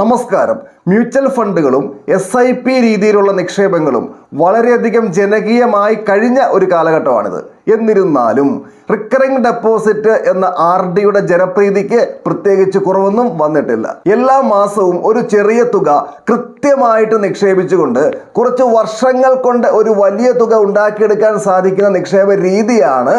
നമസ്കാരം. Mutual ഫണ്ടുകളും SIP രീതിയിലുള്ള നിക്ഷേപങ്ങളും വളരെയധികം ജനകീയമായി കഴിഞ്ഞ ഒരു കാലഘട്ടമാണിത്. എന്നിരുന്നാലും റിക്കറിംഗ് ഡെപ്പോസിറ്റ് എന്ന RDയുടെ ജനപ്രീതിക്ക് പ്രത്യേകിച്ച് കുറവൊന്നും വന്നിട്ടില്ല. എല്ലാ മാസവും ഒരു ചെറിയ തുക കൃത്യമായിട്ട് നിക്ഷേപിച്ചുകൊണ്ട് കുറച്ച് വർഷങ്ങൾ കൊണ്ട് ഒരു വലിയ തുക ഉണ്ടാക്കിയെടുക്കാൻ സാധിക്കുന്ന നിക്ഷേപ രീതിയാണ്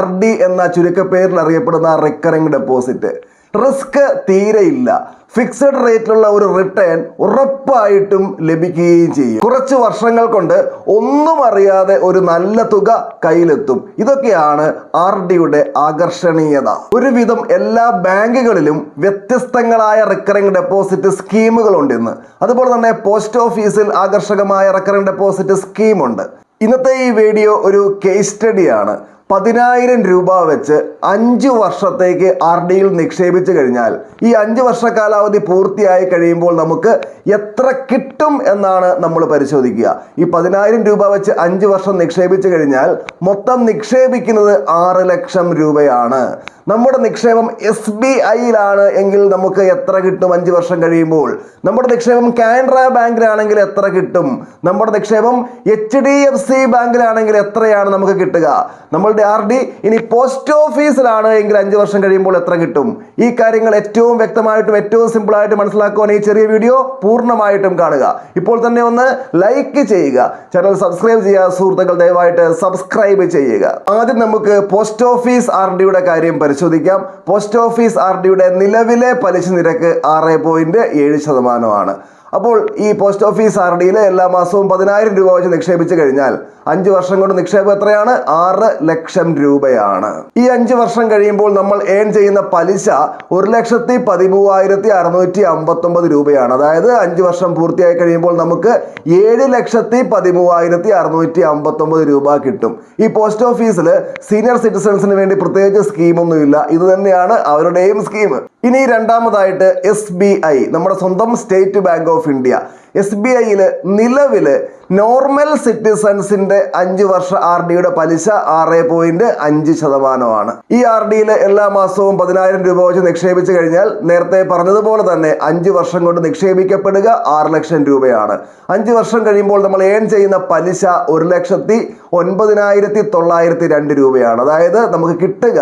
RD എന്ന ചുരുക്കപ്പേരിൽ അറിയപ്പെടുന്ന റിക്കറിംഗ് ഡെപ്പോസിറ്റ്. റിസ്ക് തീരെയില്ല. ഫിക്സഡ് റേറ്റിലുള്ള ഒരു റിട്ടേൺ ഉറപ്പായിട്ടും ലഭിക്കുകയും ചെയ്യും. കുറച്ച് വർഷങ്ങൾ കൊണ്ട് ഒന്നും അറിയാതെ ഒരു നല്ല തുക കയ്യിലെത്തും. ഇതൊക്കെയാണ് RDയുടെ ആകർഷണീയത. ഒരുവിധം എല്ലാ ബാങ്കുകളിലും വ്യത്യസ്തങ്ങളായ റിക്കറിംഗ് ഡെപ്പോസിറ്റ് സ്കീമുകളുണ്ട് ഇന്ന്. അതുപോലെ തന്നെ പോസ്റ്റ് ഓഫീസിൽ ആകർഷകമായ റിക്കറിംഗ് ഡെപ്പോസിറ്റ് സ്കീമുണ്ട്. ഇന്നത്തെ ഈ വീഡിയോ ഒരു കേസ് സ്റ്റഡിയാണ്. 10,000 രൂപ വെച്ച് 5 വർഷത്തേക്ക് RDയിൽ നിക്ഷേപിച്ചു കഴിഞ്ഞാൽ ഈ 5 വർഷ കാലാവധി പൂർത്തിയായി കഴിയുമ്പോൾ നമുക്ക് എത്ര കിട്ടും എന്നാണ് നമ്മൾ പരിശോധിക്കുക. ഈ 10,000 രൂപ വെച്ച് 5 വർഷം നിക്ഷേപിച്ചു കഴിഞ്ഞാൽ മൊത്തം നിക്ഷേപിക്കുന്നത് 6 ലക്ഷം രൂപയാണ്. നമ്മുടെ നിക്ഷേപം SBIയിലാണ് എങ്കിൽ നമുക്ക് എത്ര കിട്ടും 5 വർഷം കഴിയുമ്പോൾ? നമ്മുടെ നിക്ഷേപം കാനറ ബാങ്കിലാണെങ്കിൽ എത്ര കിട്ടും? നമ്മുടെ നിക്ഷേപം HDFC ബാങ്കിലാണെങ്കിൽ എത്രയാണ് നമുക്ക് കിട്ടുക? നമ്മളുടെ RD ഇനി പോസ്റ്റ് ഓഫീസിലാണ് എങ്കിൽ 5 വർഷം കഴിയുമ്പോൾ എത്ര കിട്ടും? ഈ കാര്യങ്ങൾ ഏറ്റവും വ്യക്തമായിട്ടും ഏറ്റവും സിമ്പിളായിട്ട് മനസ്സിലാക്കുവാൻ ഈ ചെറിയ വീഡിയോ പൂർണ്ണമായിട്ടും കാണുക. ഇപ്പോൾ തന്നെ ഒന്ന് ലൈക്ക് ചെയ്യുക, ചാനൽ സബ്സ്ക്രൈബ് ചെയ്യുക. സുഹൃത്തുക്കൾ ദയവായിട്ട് സബ്സ്ക്രൈബ് ചെയ്യുക. ആദ്യം നമുക്ക് പോസ്റ്റ് ഓഫീസ് RDയുടെ കാര്യം പരിശോധിക്കാം. പോസ്റ്റ് ഓഫീസ് RDയുടെ നിലവിലെ പലിശ നിരക്ക് 6.7%. അപ്പോൾ ഈ പോസ്റ്റ് ഓഫീസ് RDയിൽ എല്ലാ മാസവും 10,000 രൂപ വെച്ച് നിക്ഷേപിച്ചു കഴിഞ്ഞാൽ 5 വർഷം കൊണ്ട് നിക്ഷേപം എത്രയാണ്? 6 ലക്ഷം രൂപയാണ്. ഈ 5 വർഷം കഴിയുമ്പോൾ നമ്മൾ ഏൺ ചെയ്യുന്ന പലിശ 1,13,659 രൂപയാണ്. അതായത് 5 വർഷം പൂർത്തിയായി കഴിയുമ്പോൾ നമുക്ക് 7,13,659 രൂപ കിട്ടും. ഈ പോസ്റ്റ് ഓഫീസിൽ സീനിയർ സിറ്റിസൺസിന് വേണ്ടി പ്രത്യേകിച്ച് സ്കീമൊന്നുമില്ല. ഇത് തന്നെയാണ് അവരുടെയും സ്കീം. ഇനി രണ്ടാമതായിട്ട് SBI, നമ്മുടെ സ്വന്തം സ്റ്റേറ്റ് ബാങ്ക് ഓഫ് ഇന്ത്യ. SBIയിൽ നിലവില് നോർമൽ സിറ്റിസൺസിന്റെ 5 വർഷ RDയുടെ പലിശ 6.5%. ഈ RDയിൽ എല്ലാ മാസവും 10,000 രൂപ വെച്ച് നിക്ഷേപിച്ചു കഴിഞ്ഞാൽ നേരത്തെ പറഞ്ഞതുപോലെ തന്നെ 5 വർഷം കൊണ്ട് നിക്ഷേപിക്കപ്പെടുക 6 ലക്ഷം രൂപയാണ്. 5 വർഷം കഴിയുമ്പോൾ നമ്മൾ ഏൺ ചെയ്യുന്ന പലിശ 1,09,902 രൂപയാണ്. അതായത് നമുക്ക് കിട്ടുക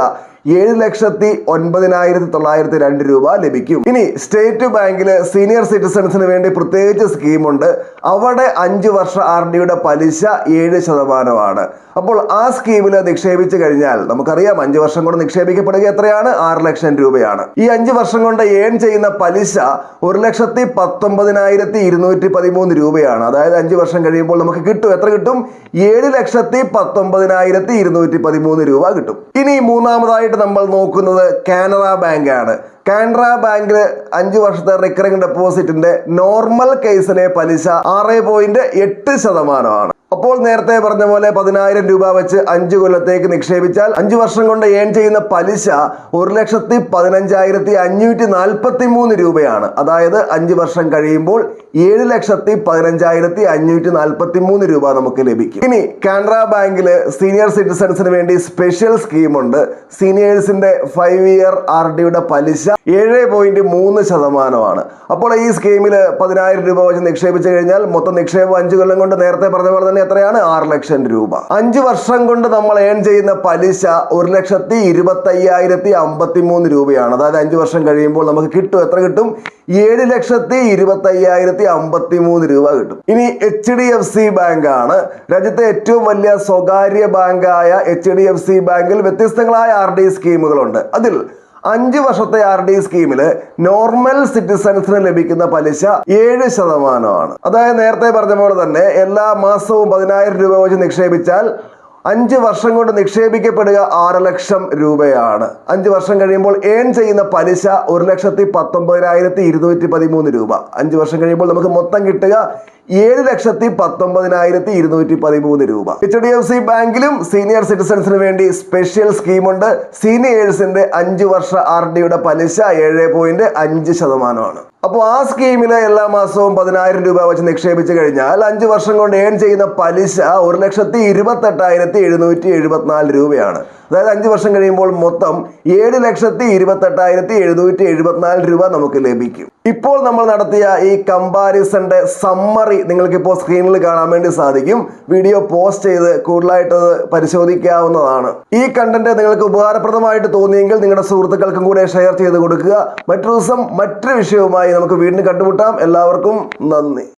7,09,902 രൂപ ലഭിക്കും. ഇനി സ്റ്റേറ്റ് ബാങ്കില് സീനിയർ സിറ്റിസൺസിന് വേണ്ടി പ്രത്യേകിച്ച് സ്കീമുണ്ട്. അവിടെ 5 വർഷ RDയുടെ പലിശ 7%. അപ്പോൾ ആ സ്കീമിൽ നിക്ഷേപിച്ചു കഴിഞ്ഞാൽ നമുക്കറിയാം 5 വർഷം കൊണ്ട് നിക്ഷേപിക്കപ്പെടുക എത്രയാണ്? 6 ലക്ഷം രൂപയാണ്. ഈ 5 വർഷം കൊണ്ട് ഏൺ ചെയ്യുന്ന പലിശ 1,19,213 രൂപയാണ്. അതായത് 5 വർഷം കഴിയുമ്പോൾ നമുക്ക് കിട്ടും, എത്ര കിട്ടും? 7,19,213 രൂപ കിട്ടും. ഇനി മൂന്നാമതായിട്ട് നമ്മൾ നോക്കുന്നത് കാനറ ബാങ്ക് ആണ്. കാനറ ബാങ്കിൽ 5 വർഷത്തെ റിക്കറിംഗ് ഡെപ്പോസിറ്റിന്റെ നോർമൽ കേസിലെ പലിശ 6.8%. അപ്പോൾ നേരത്തെ പറഞ്ഞ പോലെ 10,000 രൂപ വെച്ച് 5 കൊല്ലത്തേക്ക് നിക്ഷേപിച്ചാൽ 5 വർഷം കൊണ്ട് ഏൺ ചെയ്യുന്ന പലിശ 1,15,543 രൂപയാണ്. അതായത് 5 വർഷം കഴിയുമ്പോൾ 7,15,543 രൂപ നമുക്ക് ലഭിക്കും. ഇനി കാനറ ബാങ്കില് സീനിയർ സിറ്റിസൺസിന് വേണ്ടി സ്പെഷ്യൽ സ്കീമുണ്ട്. സീനിയേഴ്സിന്റെ 5 ഇയർ RDയുടെ പലിശ 7.3%. അപ്പോൾ ഈ സ്കീമിൽ 10,000 രൂപ വെച്ച് നിക്ഷേപിച്ചു കഴിഞ്ഞാൽ മൊത്തം നിക്ഷേപം 5 കൊല്ലം കൊണ്ട് നേരത്തെ പറഞ്ഞ പോലെ എത്രയാണ്? 6 ലക്ഷം രൂപ. 5 വർഷം കൊണ്ട് നമ്മൾ ഏൺ ചെയ്യുന്ന പലിശ 1,25,053 രൂപയാണ്. അതായത് 5 വർഷം കഴിയുമ്പോൾ നമുക്ക് കിട്ടും, എത്ര കിട്ടും? 7,25,053 രൂപ കിട്ടും. ഇനി HDFC ബാങ്ക് ആണ്. രാജ്യത്തെ ഏറ്റവും വലിയ സ്വകാര്യ ബാങ്കായ HDFC ബാങ്കിൽ വ്യത്യസ്തങ്ങളായ RD സ്കീമുകളുണ്ട്. അതിൽ 5 വർഷത്തെ RD സ്കീമില് നോർമൽ സിറ്റിസൺസിന് ലഭിക്കുന്ന പലിശ 7%. അതായത് നേരത്തെ പറഞ്ഞ പോലെ തന്നെ എല്ലാ മാസവും 10,000 രൂപ വെച്ച് നിക്ഷേപിച്ചാൽ 5 വർഷം കൊണ്ട് നിക്ഷേപിക്കപ്പെടുക 6 ലക്ഷം രൂപയാണ്. 5 വർഷം കഴിയുമ്പോൾ ഏൺ ചെയ്യുന്ന പലിശ 1,19,213 രൂപ. 5 വർഷം കഴിയുമ്പോൾ നമുക്ക് മൊത്തം കിട്ടുക 7,19,213 രൂപ. HDFC ബാങ്കിലും സീനിയർ സിറ്റിസൺസിന് വേണ്ടി സ്പെഷ്യൽ സ്കീമുണ്ട്. സീനിയേഴ്സിന്റെ 5 വർഷ RDയുടെ പലിശ 7.5%. അപ്പോൾ ആ സ്കീമിൽ എല്ലാ മാസവും 10,000 രൂപ വെച്ച് നിക്ഷേപിച്ചു കഴിഞ്ഞാൽ 5 വർഷം കൊണ്ട് ഏൺ ചെയ്യുന്ന പലിശ 1,28,774 രൂപയാണ്. അതായത് 5 വർഷം കഴിയുമ്പോൾ മൊത്തം 7,28,774 രൂപ നമുക്ക് ലഭിക്കും. ഇപ്പോൾ നമ്മൾ നടത്തിയ ഈ കമ്പാരിസന്റെ സമ്മറി നിങ്ങൾക്കിപ്പോൾ സ്ക്രീനിൽ കാണാൻ വേണ്ടി സാധിക്കും. വീഡിയോ പോസ്റ്റ് ചെയ്ത് കൂടുതലായിട്ട് പരിശോധിക്കാവുന്നതാണ്. ഈ കണ്ടന്റ് നിങ്ങൾക്ക് ഉപകാരപ്രദമായിട്ട് തോന്നിയെങ്കിൽ നിങ്ങളുടെ സുഹൃത്തുക്കൾക്കും കൂടെ ഷെയർ ചെയ്ത് കൊടുക്കുക. മറ്റൊരു ദിവസം മറ്റൊരു വിഷയവുമായി നമുക്ക് വീണ്ടും കണ്ടുമുട്ടാം. എല്ലാവർക്കും നന്ദി.